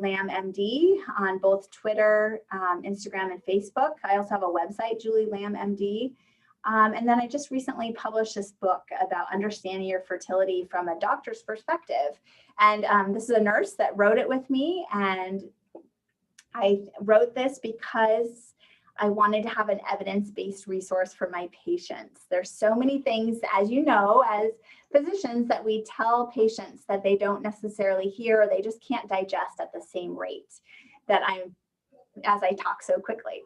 Lamb MD on both Twitter, Instagram, and Facebook. I also have a website, Julie Lamb MD. And then I just recently published this book about understanding your fertility from a doctor's perspective. And this is a nurse that wrote it with me. And I wrote this because I wanted to have an evidence-based resource for my patients. There's so many things, as you know, as physicians, that we tell patients that they don't necessarily hear, or they just can't digest at the same rate that as I talk so quickly.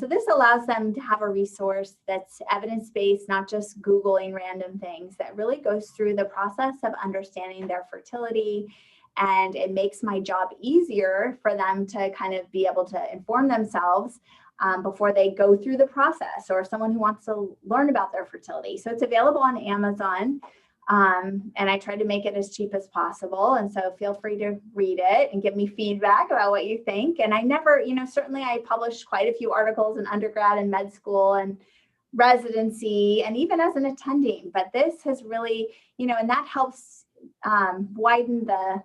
So this allows them to have a resource that's evidence-based, not just Googling random things, that really goes through the process of understanding their fertility. And it makes my job easier for them to kind of be able to inform themselves before they go through the process, or someone who wants to learn about their fertility. So it's available on Amazon. And I try to make it as cheap as possible. And so feel free to read it and give me feedback about what you think. And I never, certainly I published quite a few articles in undergrad and med school and residency, and even as an attending, but this has really, and that helps widen the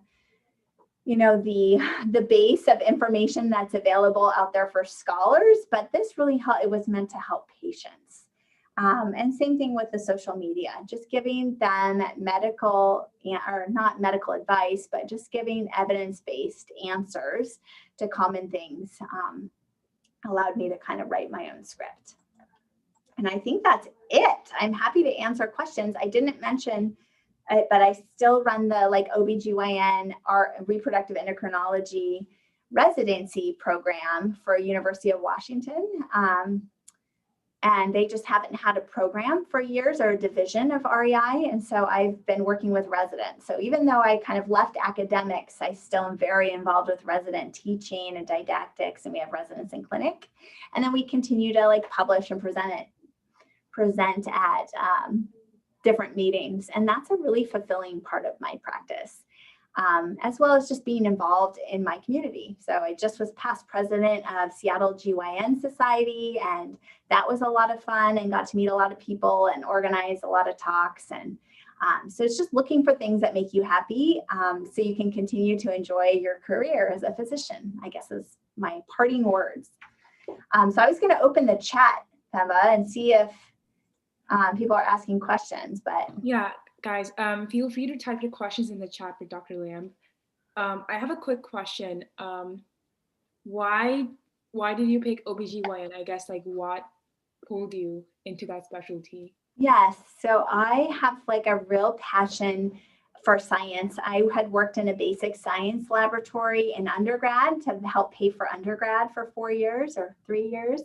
base of information that's available out there for scholars, but this really it was meant to help patients. And same thing with the social media, just giving them medical, or not medical advice, but just giving evidence-based answers to common things allowed me to kind of write my own script. And I think that's it. I'm happy to answer questions. I didn't mention but I still run the OBGYN or reproductive endocrinology residency program for University of Washington. And they just haven't had a program for years, or a division of REI. And so I've been working with residents. So even though I kind of left academics, I still am very involved with resident teaching and didactics, and we have residents in clinic. And then we continue to publish and present at different meetings. And that's a really fulfilling part of my practice, as well as just being involved in my community. So I just was past president of Seattle GYN Society, and that was a lot of fun, and got to meet a lot of people and organize a lot of talks. And so it's just looking for things that make you happy, so you can continue to enjoy your career as a physician, I guess is my parting words. So I was going to open the chat, Eva, and see if people are asking questions, but yeah, guys, feel free to type your questions in the chat for Dr. Lamb. I have a quick question. Why did you pick OBGYN? I guess what pulled you into that specialty? Yes, so I have a real passion for science. I had worked in a basic science laboratory in undergrad to help pay for undergrad for 4 years or 3 years.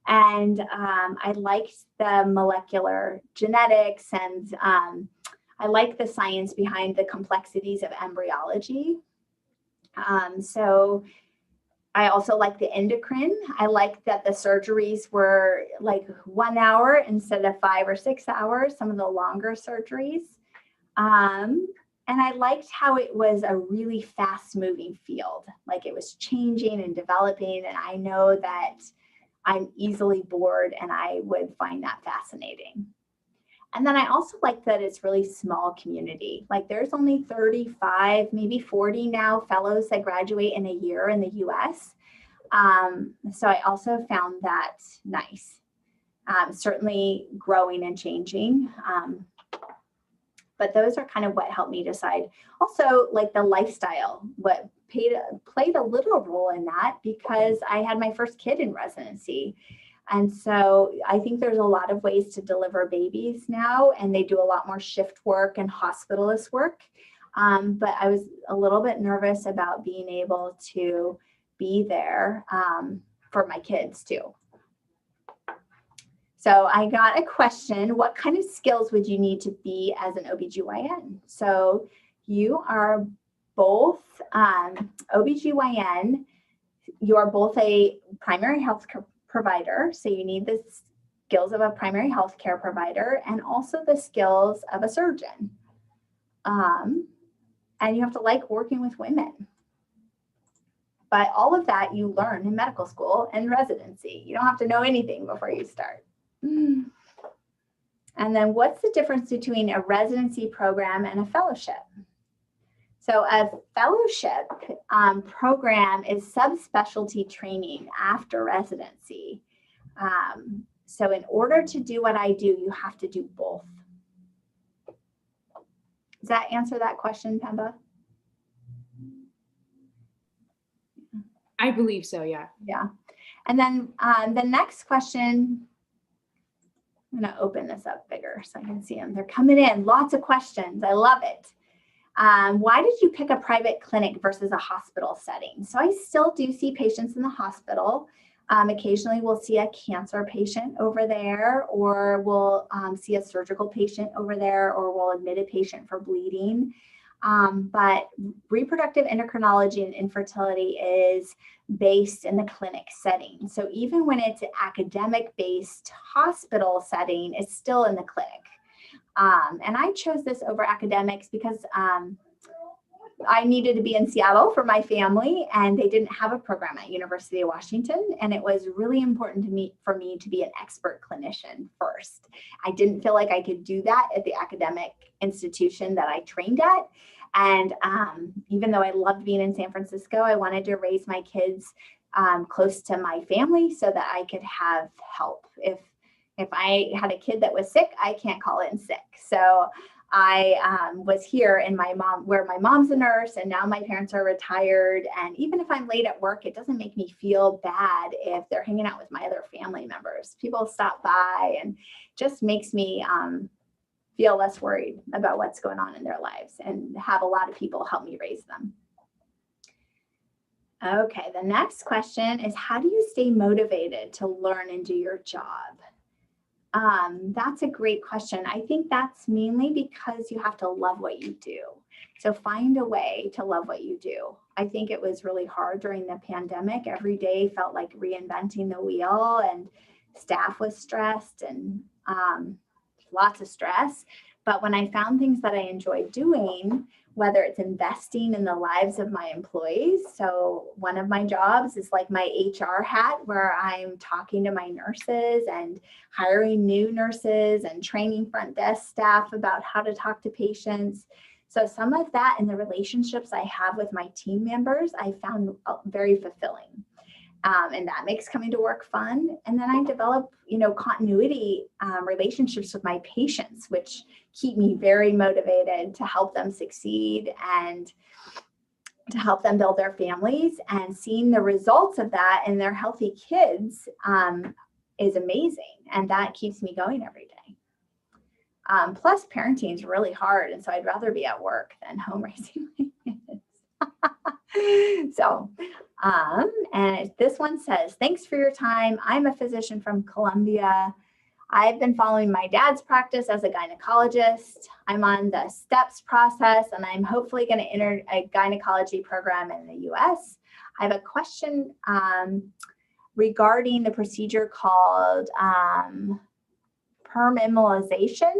And I liked the molecular genetics, and I like the science behind the complexities of embryology. So I also like the endocrine. I liked that the surgeries were 1 hour instead of 5 or 6 hours, some of the longer surgeries. And I liked how it was a really fast moving field, it was changing and developing. And I know that I'm easily bored, and I would find that fascinating. And then I also like that it's really small community. There's only 35, maybe 40 now fellows that graduate in a year in the US. So I also found that nice. Certainly growing and changing. But those are kind of what helped me decide. Also, the lifestyle, what played a little role in that, because I had my first kid in residency. And so I think there's a lot of ways to deliver babies now, and they do a lot more shift work and hospitalist work. But I was a little bit nervous about being able to be there for my kids too. So I got a question, what kind of skills would you need to be as an OBGYN? So you are both OBGYN, you are both a primary health provider, so you need the skills of a primary health care provider and also the skills of a surgeon. And you have to like working with women. But all of that you learn in medical school and residency. You don't have to know anything before you start. And then what's the difference between a residency program and a fellowship? So a fellowship program is subspecialty training after residency. So in order to do what I do, you have to do both. Does that answer that question, Pemba? I believe so, yeah. Yeah. And then the next question, I'm going to open this up bigger so I can see them. They're coming in. Lots of questions. I love it. Why did you pick a private clinic versus a hospital setting? So I still do see patients in the hospital. Occasionally we'll see a cancer patient over there, or we'll see a surgical patient over there, or we'll admit a patient for bleeding. But reproductive endocrinology and infertility is based in the clinic setting. So even when it's an academic-based hospital setting, it's still in the clinic. And I chose this over academics because I needed to be in Seattle for my family, and they didn't have a program at University of Washington. And it was really important to me for me to be an expert clinician first. I didn't feel like I could do that at the academic institution that I trained at. And even though I loved being in San Francisco, I wanted to raise my kids close to my family so that I could have help. If I had a kid that was sick, I can't call in sick. So I was here in where my mom's a nurse, and now my parents are retired. And even if I'm late at work, it doesn't make me feel bad if they're hanging out with my other family members. People stop by, and just makes me feel less worried about what's going on in their lives, and have a lot of people help me raise them. Okay, the next question is, how do you stay motivated to learn and do your job? That's a great question. I think that's mainly because you have to love what you do. So find a way to love what you do. I think it was really hard during the pandemic. Every day felt like reinventing the wheel, and staff was stressed, and lots of stress. But when I found things that I enjoyed doing, whether it's investing in the lives of my employees. So one of my jobs is like my HR hat, where I'm talking to my nurses and hiring new nurses and training front desk staff about how to talk to patients. So some of that and the relationships I have with my team members, I found very fulfilling. And that makes coming to work fun. And then I develop, continuity relationships with my patients, which keep me very motivated to help them succeed and to help them build their families. And seeing the results of that in their healthy kids is amazing. And that keeps me going every day. Plus, parenting is really hard. And so I'd rather be at work than home raising my kids. So, and this one says, thanks for your time. I'm a physician from Columbia. I've been following my dad's practice as a gynecologist. I'm on the STEPS process, and I'm hopefully going to enter a gynecology program in the US. I have a question regarding the procedure called Permimmolization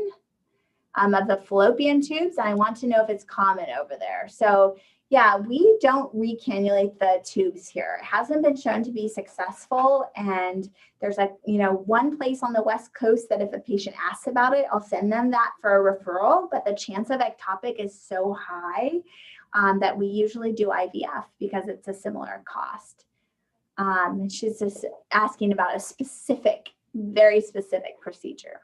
of the fallopian tubes. And I want to know if it's common over there. So yeah, we don't recannulate the tubes here. It hasn't been shown to be successful. And there's one place on the West Coast that if a patient asks about it, I'll send them that for a referral. But the chance of ectopic is so high that we usually do IVF because it's a similar cost. She's just asking about a very specific procedure.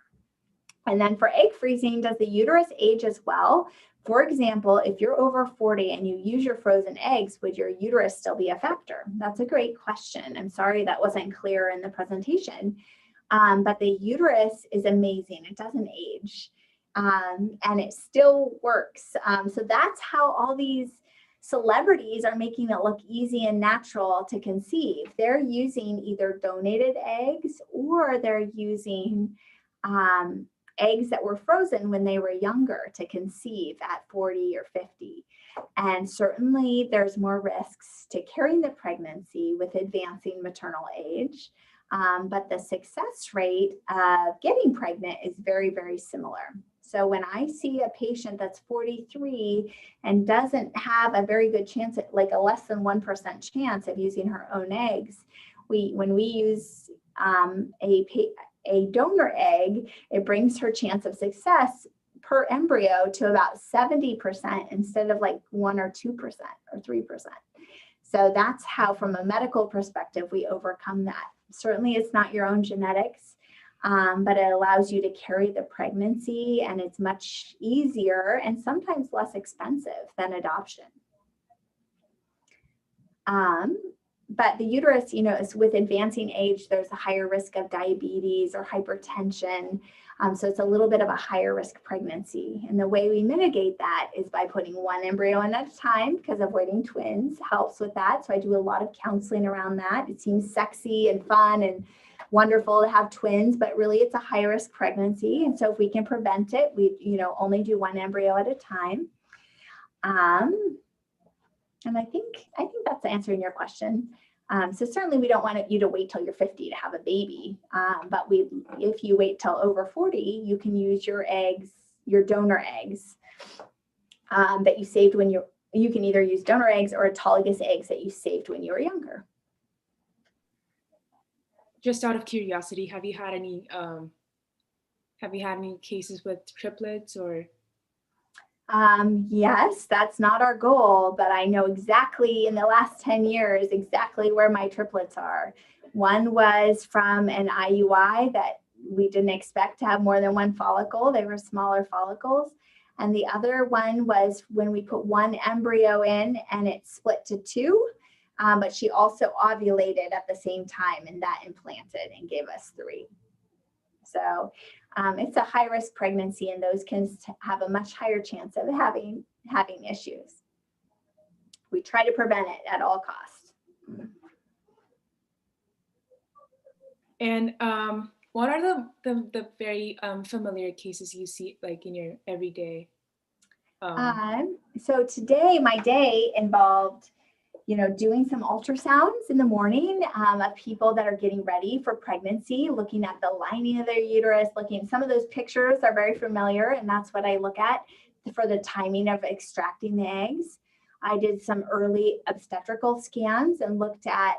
And then for egg freezing, does the uterus age as well? For example, if you're over 40 and you use your frozen eggs, would your uterus still be a factor? That's a great question. I'm sorry that wasn't clear in the presentation, but the uterus is amazing. It doesn't age, and it still works. So that's how all these celebrities are making it look easy and natural to conceive. They're using either donated eggs, or they're using eggs that were frozen when they were younger to conceive at 40 or 50. And certainly there's more risks to carrying the pregnancy with advancing maternal age. But the success rate of getting pregnant is very, very similar. So when I see a patient that's 43 and doesn't have a very good chance, like a less than 1% chance of using her own eggs, when we use a donor egg, it brings her chance of success per embryo to about 70% instead of like 1 or 2% or 3%. So that's how, from a medical perspective, we overcome that. Certainly it's not your own genetics, but it allows you to carry the pregnancy, and it's much easier and sometimes less expensive than adoption. But the uterus, you know, is with advancing age, there's a higher risk of diabetes or hypertension. So it's a little bit of a higher risk pregnancy. And the way we mitigate that is by putting one embryo in at a time, because avoiding twins helps with that. So I do a lot of counseling around that. It seems sexy and fun and wonderful to have twins, but really it's a high risk pregnancy. And so if we can prevent it, we, you know, only do one embryo at a time. And I think that's answering your question. So certainly we don't want you to wait till you're 50 to have a baby. But if you wait till over 40, you can use your eggs, your donor eggs that you saved when you can either use donor eggs or autologous eggs that you saved when you were younger. Just out of curiosity, have you had any cases with triplets or? Yes, that's not our goal, but I know exactly in the last 10 years, exactly where my triplets are. One was from an IUI that we didn't expect to have more than one follicle. They were smaller follicles. And the other one was when we put one embryo in and it split to 2, but she also ovulated at the same time, and that implanted and gave us 3. So it's a high risk pregnancy, and those can have a much higher chance of having issues. We try to prevent it at all costs. And what are the very familiar cases you see like in your everyday? So today, my day involved, you know, doing some ultrasounds in the morning of people that are getting ready for pregnancy, looking at the lining of their uterus, some of those pictures are very familiar, and that's what I look at for the timing of extracting the eggs. I did some early obstetrical scans and looked at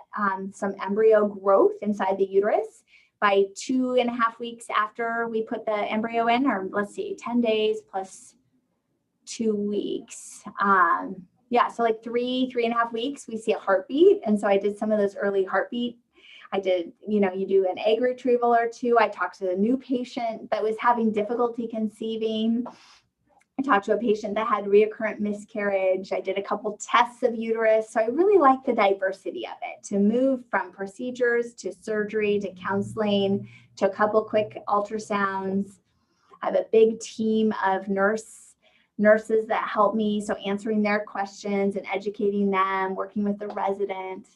some embryo growth inside the uterus by 2.5 weeks after we put the embryo in, or let's see, 10 days plus 2 weeks. Yeah, so like 3.5 weeks, we see a heartbeat. And so I did some of those early heartbeat. I did, you know, you do an egg retrieval or 2. I talked to a new patient that was having difficulty conceiving. I talked to a patient that had recurrent miscarriage. I did a couple tests of uterus. So I really like the diversity of it, to move from procedures to surgery to counseling to a couple quick ultrasounds. I have a big team of nurses that help me, so answering their questions and educating them, working with the resident.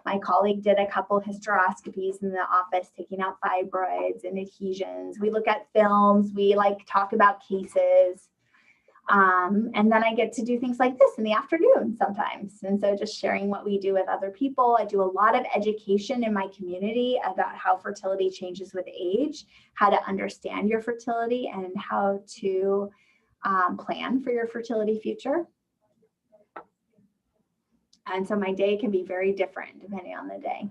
My colleague did a couple hysteroscopies in the office, taking out fibroids and adhesions. We look at films, we talk about cases. And then I get to do things like this in the afternoon sometimes. And so just sharing what we do with other people. I do a lot of education in my community about how fertility changes with age, how to understand your fertility, and how to plan for your fertility future. And so my day can be very different depending on the day.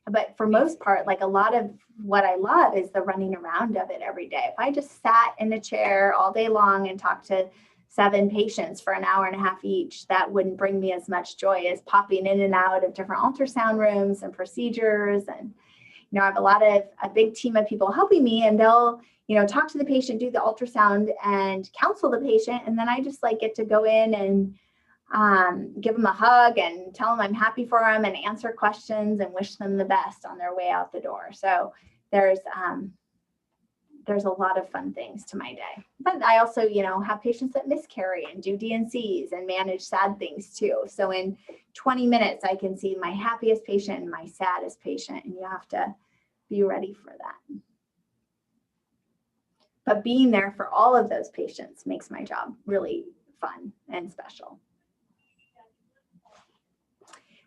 But for most part, like a lot of what I love is the running around of it every day. If I just sat in a chair all day long and talked to 7 patients for 1.5 hours each, that wouldn't bring me as much joy as popping in and out of different ultrasound rooms and procedures. And, you know, I have a big team of people helping me, and they'll, you know, talk to the patient, do the ultrasound and counsel the patient. And then I just get to go in and give them a hug and tell them I'm happy for them and answer questions and wish them the best on their way out the door. So there's a lot of fun things to my day. But I also, you know, have patients that miscarry and do D&Cs and manage sad things too. So in 20 minutes, I can see my happiest patient and my saddest patient, and you have to be ready for that. But being there for all of those patients makes my job really fun and special.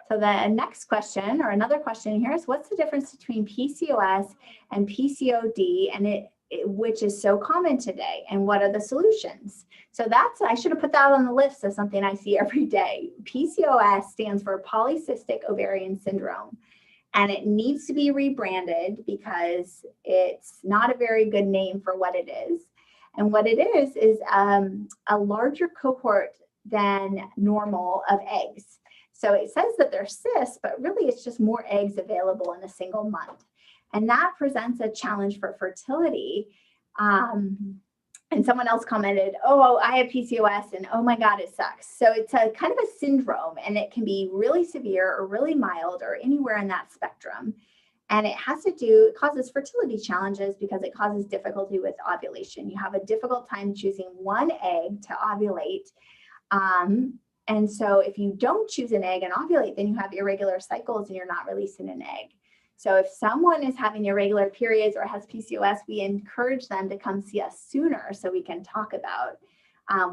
So the next question, or another question here, is what's the difference between PCOS and PCOD, and which is so common today, and what are the solutions? So I should have put that on the list of something I see every day. PCOS stands for polycystic ovarian syndrome, and it needs to be rebranded because it's not a very good name for what it is. And what it is a larger cohort than normal of eggs. So it says that they're cysts, but really it's just more eggs available in a single month. And that presents a challenge for fertility. And someone else commented, oh, I have PCOS and oh my God, it sucks. So it's a kind of a syndrome, and it can be really severe or really mild or anywhere in that spectrum. And it causes fertility challenges because it causes difficulty with ovulation. You have a difficult time choosing one egg to ovulate. And so if you don't choose an egg and ovulate, then you have irregular cycles and you're not releasing an egg. So if someone is having irregular periods or has PCOS, we encourage them to come see us sooner so we can talk about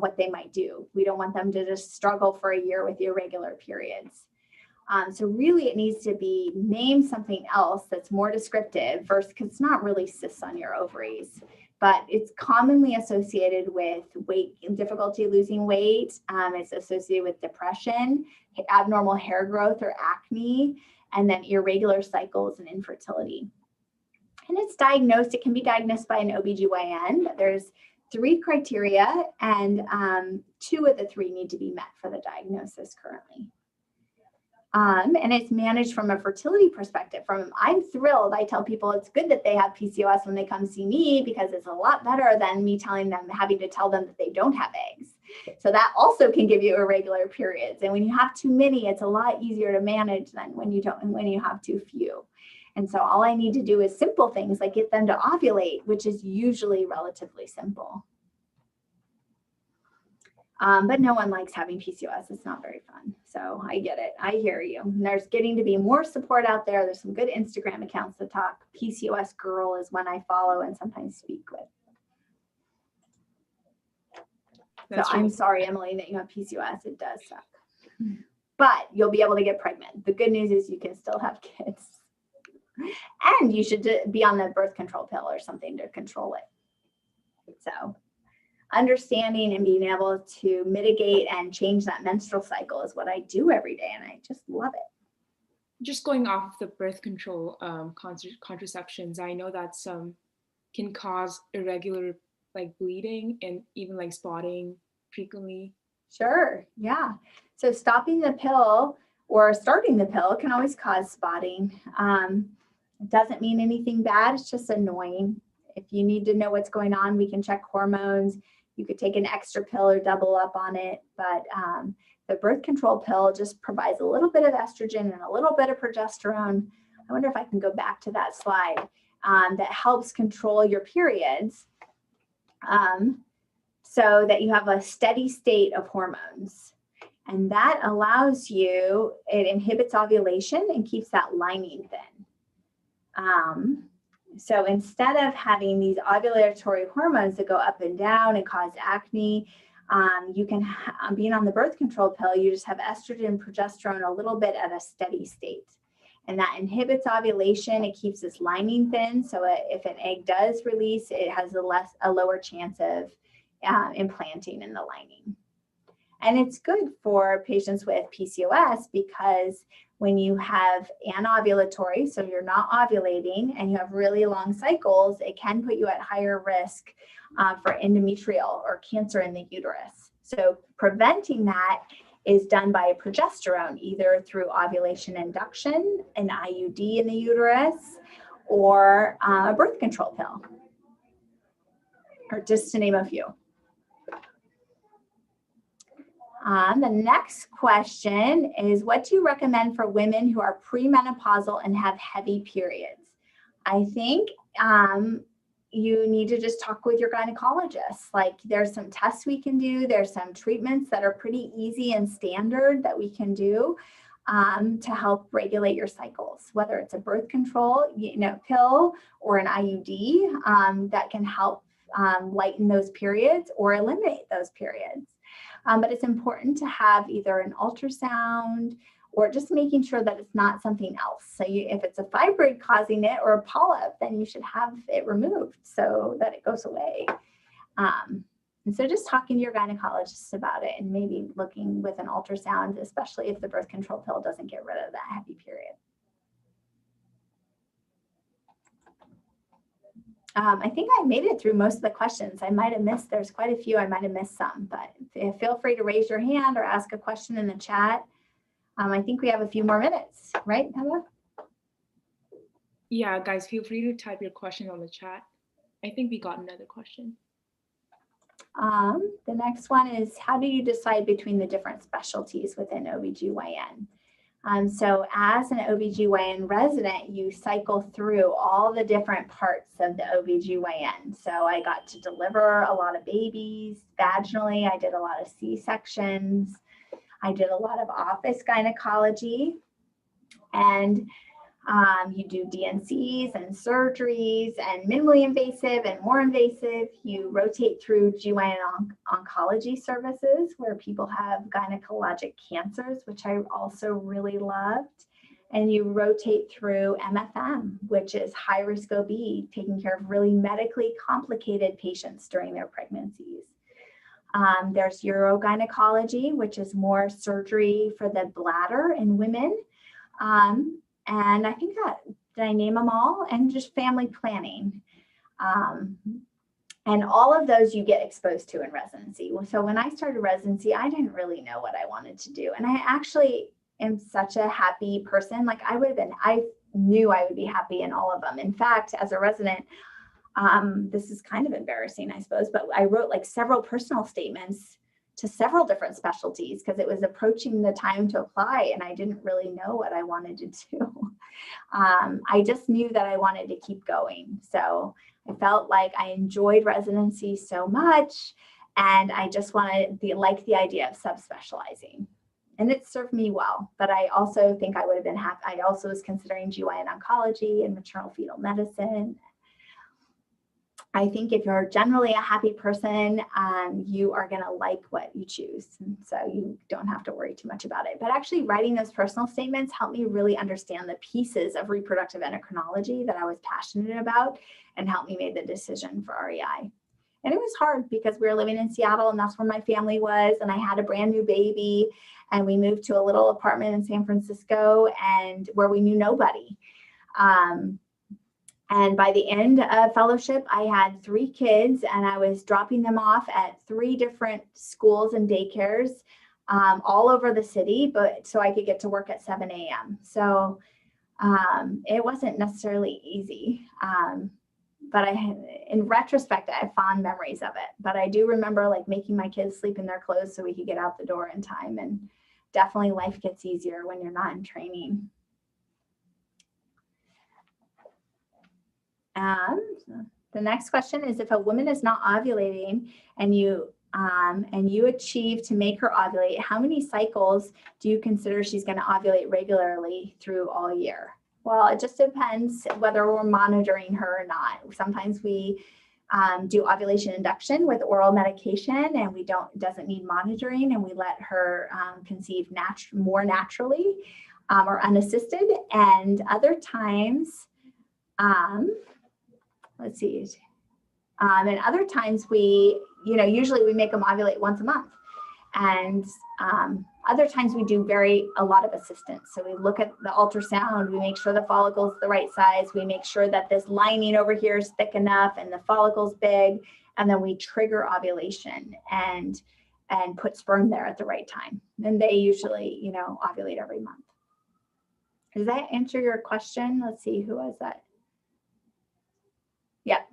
what they might do. We don't want them to just struggle for a year with irregular periods. So really it needs to be named something else that's more descriptive versus, because it's not really cysts on your ovaries, but it's commonly associated with weight and difficulty losing weight. It's associated with depression, abnormal hair growth or acne, and then irregular cycles and infertility. And it's diagnosed, it can be diagnosed by an OBGYN. There's 3 criteria, and 2 of the 3 need to be met for the diagnosis currently. And it's managed from a fertility perspective. I'm thrilled. I tell people it's good that they have PCOS when they come see me, because it's a lot better than me having to tell them that they don't have eggs. So that also can give you irregular periods. And when you have too many, it's a lot easier to manage than when you don't, and when you have too few. And so all I need to do is simple things like get them to ovulate, which is usually relatively simple. But no one likes having PCOS. It's not very fun. So I get it. I hear you. And there's getting to be more support out there. There's some good Instagram accounts that talk. PCOS Girl is one I follow and sometimes speak with. That's so I'm sorry, Emily, that you have PCOS. It does suck. But you'll be able to get pregnant. The good news is you can still have kids. And you should be on the birth control pill or something to control it. So understanding and being able to mitigate and change that menstrual cycle is what I do every day, and I just love it. Just going off of the birth control contraceptions, I know that some can cause irregular bleeding and even spotting frequently. Sure, yeah. So stopping the pill or starting the pill can always cause spotting. It doesn't mean anything bad, it's just annoying. If you need to know what's going on, we can check hormones. You could take an extra pill or double up on it, but the birth control pill just provides a little bit of estrogen and a little bit of progesterone. I wonder if I can go back to that slide that helps control your periods so that you have a steady state of hormones. And that allows you, it inhibits ovulation and keeps that lining thin. So instead of having these ovulatory hormones that go up and down and cause acne, you can, being on the birth control pill, you just have estrogen and progesterone a little bit at a steady state. And that inhibits ovulation. It keeps this lining thin. So if an egg does release, it has a lower chance of implanting in the lining. And it's good for patients with PCOS because when you have anovulatory, so you're not ovulating and you have really long cycles, it can put you at higher risk for endometrial or cancer in the uterus. So preventing that is done by progesterone, either through ovulation induction, an IUD in the uterus, or a birth control pill, or just to name a few. The next question is, what do you recommend for women who are premenopausal and have heavy periods? I think you need to just talk with your gynecologist. There's some tests we can do. There's some treatments that are pretty easy and standard that we can do to help regulate your cycles, whether it's a birth control pill or an IUD that can help lighten those periods or eliminate those periods. But it's important to have either an ultrasound or just making sure that it's not something else. So if it's a fibroid causing it or a polyp, then you should have it removed so that it goes away. And so just talking to your gynecologist about it and maybe looking with an ultrasound, especially if the birth control pill doesn't get rid of that heavy period. I think I made it through most of the questions. I might have missed, there's quite a few, I might have missed some, but feel free to raise your hand or ask a question in the chat. I think we have a few more minutes, right, Heather? Yeah, guys, feel free to type your questions on the chat. I think we got another question. The next one is, how do you decide between the different specialties within OBGYN? So as an OBGYN resident, you cycle through all the different parts of the OBGYN. So I got to deliver a lot of babies vaginally. I did a lot of C-sections. I did a lot of office gynecology. And you do DNCs and surgeries and minimally invasive and more invasive. You rotate through GYN oncology services where people have gynecologic cancers, which I also really loved. And you rotate through MFM, which is high risk OB, taking care of really medically complicated patients during their pregnancies. There's urogynecology, which is more surgery for the bladder in women. And I think that, did I name them all? And just family planning. And all of those you get exposed to in residency. So when I started residency, I didn't really know what I wanted to do. And I actually am such a happy person. Like I knew I would be happy in all of them. In fact, as a resident, this is kind of embarrassing, I suppose, but I wrote like several personal statements to several different specialties because it was approaching the time to apply and I didn't really know what I wanted to do. I just knew that I wanted to keep going. So I felt like I enjoyed residency so much and I just wanted like the idea of subspecializing. And it served me well, but I also think I would have been happy. I also was considering GYN oncology and maternal fetal medicine. I think if you're generally a happy person, you are going to like what you choose. And so you don't have to worry too much about it. But actually writing those personal statements helped me really understand the pieces of reproductive endocrinology that I was passionate about and helped me make the decision for REI. And it was hard because we were living in Seattle and that's where my family was. And I had a brand new baby and we moved to a little apartment in San Francisco and where we knew nobody. And by the end of fellowship, I had 3 kids and I was dropping them off at 3 different schools and daycares all over the city, but so I could get to work at 7 a.m. So it wasn't necessarily easy. But in retrospect, I have fond memories of it. But I do remember like making my kids sleep in their clothes so we could get out the door in time. And definitely life gets easier when you're not in training. The next question is, if a woman is not ovulating and you achieve to make her ovulate, how many cycles do you consider she's going to ovulate regularly through all year? Well, it just depends whether we're monitoring her or not. Sometimes we do ovulation induction with oral medication and doesn't need monitoring and we let her conceive more naturally or unassisted. And other times, let's see. And other times usually we make them ovulate once a month. And other times we do a lot of assistance. So we look at the ultrasound, we make sure the follicle is the right size. We make sure that this lining over here is thick enough and the follicle's big. And then we trigger ovulation and put sperm there at the right time. And they usually, ovulate every month. Does that answer your question? Let's see, who was that? Yep.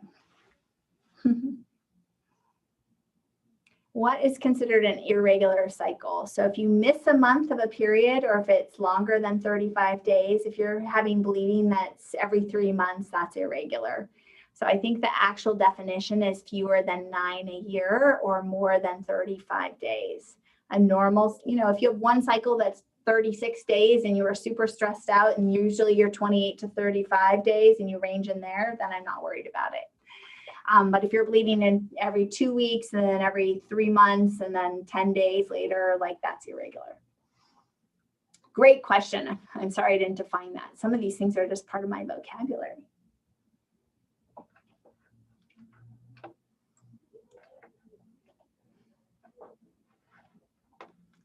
What is considered an irregular cycle? So if you miss a month of a period or if it's longer than 35 days, if you're having bleeding that's every 3 months, that's irregular. So I think the actual definition is fewer than 9 a year or more than 35 days. A normal, if you have one cycle that's 36 days and you are super stressed out and usually you're 28 to 35 days and you range in there, then I'm not worried about it. But if you're bleeding in every 2 weeks and then every 3 months and then 10 days later, like that's irregular. Great question. I'm sorry I didn't define that. Some of these things are just part of my vocabulary.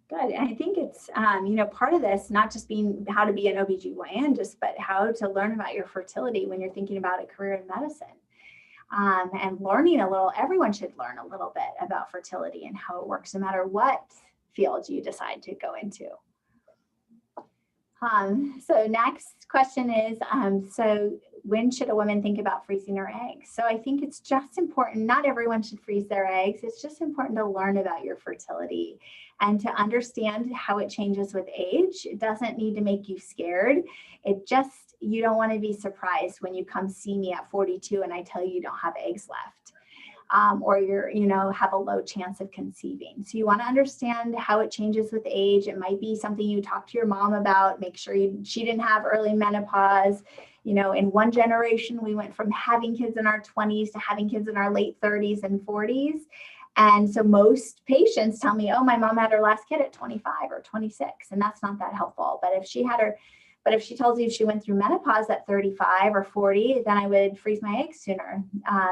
Good. And I think it's, part of this, not just being how to be an OBGYN, but how to learn about your fertility when you're thinking about a career in medicine. and learning a little. Everyone should learn a little bit about fertility and how it works, no matter what field you decide to go into. So next question is, so when should a woman think about freezing her eggs? So I think it's just important, not everyone should freeze their eggs. It's just important to learn about your fertility and to understand how it changes with age. It doesn't need to make you scared. It just, you don't want to be surprised when you come see me at 42 and I tell you don't have eggs left. Or you're, have a low chance of conceiving. So you want to understand how it changes with age. It might be something you talk to your mom about, make sure she didn't have early menopause. In one generation, we went from having kids in our 20s to having kids in our late 30s and 40s. And so most patients tell me, oh, my mom had her last kid at 25 or 26, and that's not that helpful. But if she tells you she went through menopause at 35 or 40, then I would freeze my eggs sooner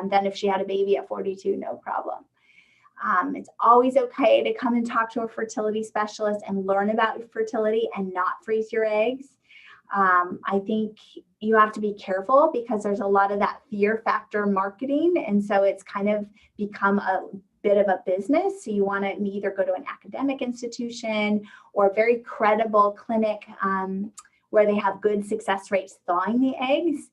than if she had a baby at 42, no problem. It's always okay to come and talk to a fertility specialist and learn about fertility and not freeze your eggs. I think you have to be careful because there's a lot of that fear factor marketing. And so it's kind of become a bit of a business. So you want to either go to an academic institution or a very credible clinic where they have good success rates thawing the eggs.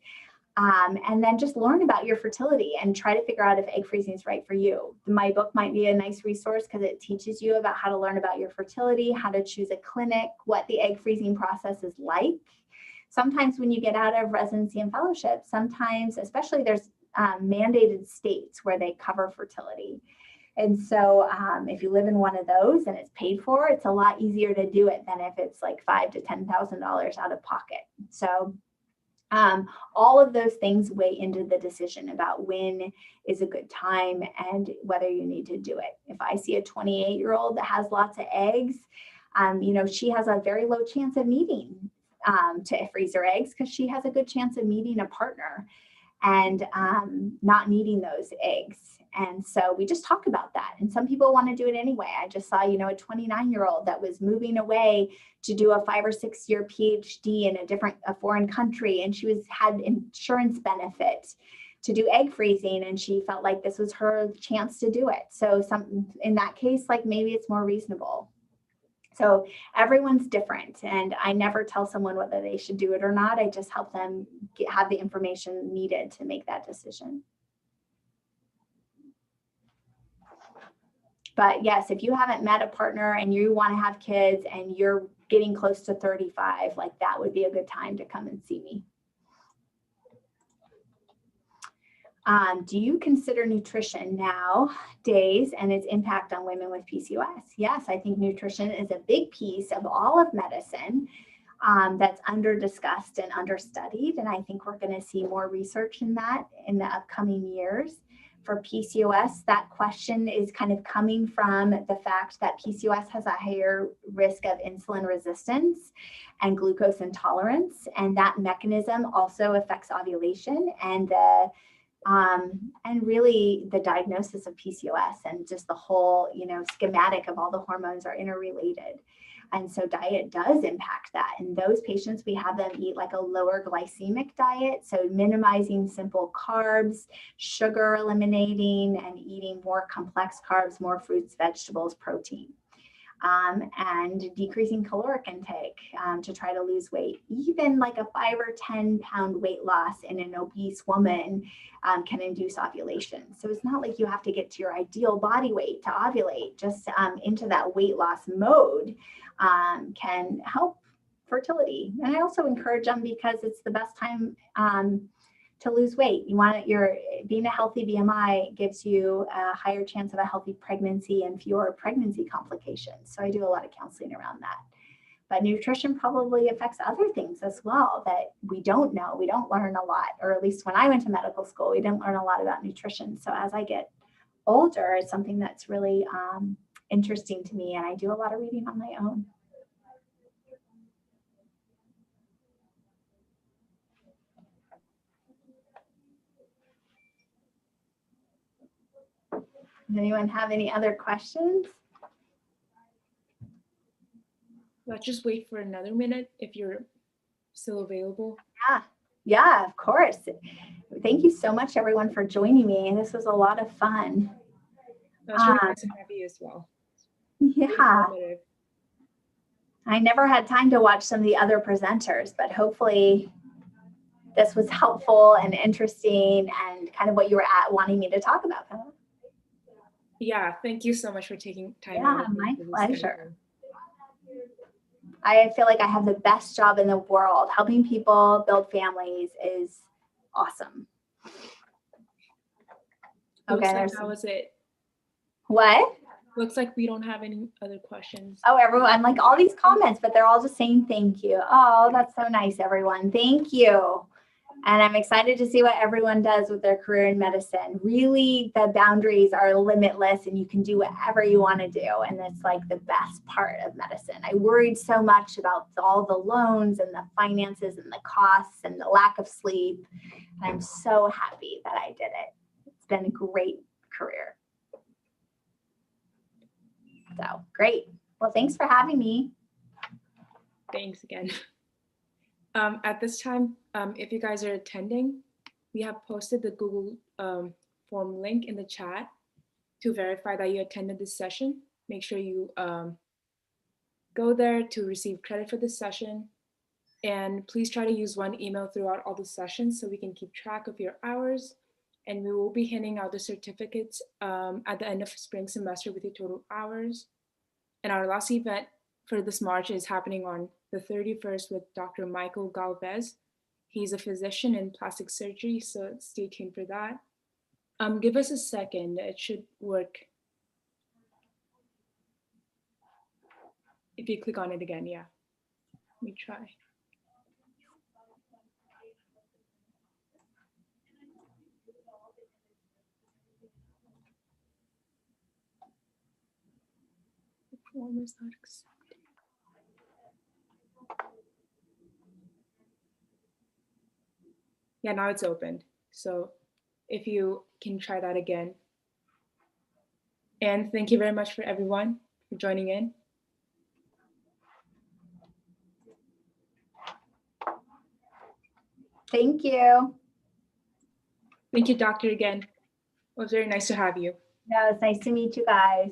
And then just learn about your fertility and try to figure out if egg freezing is right for you. My book might be a nice resource because it teaches you about how to learn about your fertility, how to choose a clinic, what the egg freezing process is like. Sometimes when you get out of residency and fellowship, sometimes, especially there's mandated states where they cover fertility. And so if you live in one of those and it's paid for, it's a lot easier to do it than if it's like $5,000 to $10,000 out of pocket. So all of those things weigh into the decision about when is a good time and whether you need to do it. If I see a 28-year-old that has lots of eggs, she has a very low chance of needing to freeze her eggs because she has a good chance of meeting a partner and not needing those eggs. And so we just talk about that. And some people want to do it anyway. I just saw, a 29-year-old that was moving away to do a 5 or 6 year PhD in a foreign country. And she had insurance benefit to do egg freezing. And she felt like this was her chance to do it. So in that case, like maybe it's more reasonable. So everyone's different. And I never tell someone whether they should do it or not. I just help them have the information needed to make that decision. But yes, if you haven't met a partner and you want to have kids and you're getting close to 35, like that would be a good time to come and see me. Do you consider nutrition nowadays and its impact on women with PCOS? Yes, I think nutrition is a big piece of all of medicine that's under-discussed and understudied. And I think we're going to see more research in that in the upcoming years. For PCOS, that question is kind of coming from the fact that PCOS has a higher risk of insulin resistance and glucose intolerance. And that mechanism also affects ovulation and really the diagnosis of PCOS and just the whole, schematic of all the hormones are interrelated. And so diet does impact that. In those patients, we have them eat like a lower glycemic diet. So minimizing simple carbs, sugar eliminating, and eating more complex carbs, more fruits, vegetables, protein. And decreasing caloric intake to try to lose weight. Even like a 5 or 10 pound weight loss in an obese woman can induce ovulation. So it's not like you have to get to your ideal body weight to ovulate, just into that weight loss mode can help fertility. And I also encourage them because it's the best time to lose weight. Being a healthy BMI gives you a higher chance of a healthy pregnancy and fewer pregnancy complications. So I do a lot of counseling around that. But nutrition probably affects other things as well that we don't know. We don't learn a lot, or at least when I went to medical school, we didn't learn a lot about nutrition. So as I get older, it's something that's really interesting to me, and I do a lot of reading on my own. Does anyone have any other questions? Let's just wait for another minute if you're still available. Yeah, Yeah, of course. Thank you so much, everyone, for joining me. This was a lot of fun. That's really nice to have you as well. Yeah. I never had time to watch some of the other presenters, but hopefully this was helpful and interesting and kind of what you were wanting me to talk about. Yeah, thank you so much for taking time. Yeah, my pleasure. I feel like I have the best job in the world. Helping people build families is awesome. Okay, like that was it. What? Looks like we don't have any other questions. Oh, everyone, like all these comments, but they're all just saying thank you. Oh, that's so nice, everyone. Thank you. And I'm excited to see what everyone does with their career in medicine. Really, the boundaries are limitless and you can do whatever you want to do. And it's like the best part of medicine. I worried so much about all the loans and the finances and the costs and the lack of sleep. And I'm so happy that I did it. It's been a great career. So great. Well, thanks for having me. Thanks again. At this time, if you guys are attending, we have posted the Google form link in the chat to verify that you attended this session. Make sure you go there to receive credit for this session. And please try to use one email throughout all the sessions so we can keep track of your hours. And we will be handing out the certificates at the end of spring semester with your total hours. And our last event for this March is happening on the 31st with Dr. Michael Galvez. He's a physician in plastic surgery, so stay tuned for that. Give us a second, it should work. If you click on it again, yeah. Let me try. The form is not accepted. Yeah, now it's opened. So if you can try that again. And thank you very much for everyone for joining in. Thank you. Thank you, doctor, again. It was very nice to have you. Yeah, it was nice to meet you guys.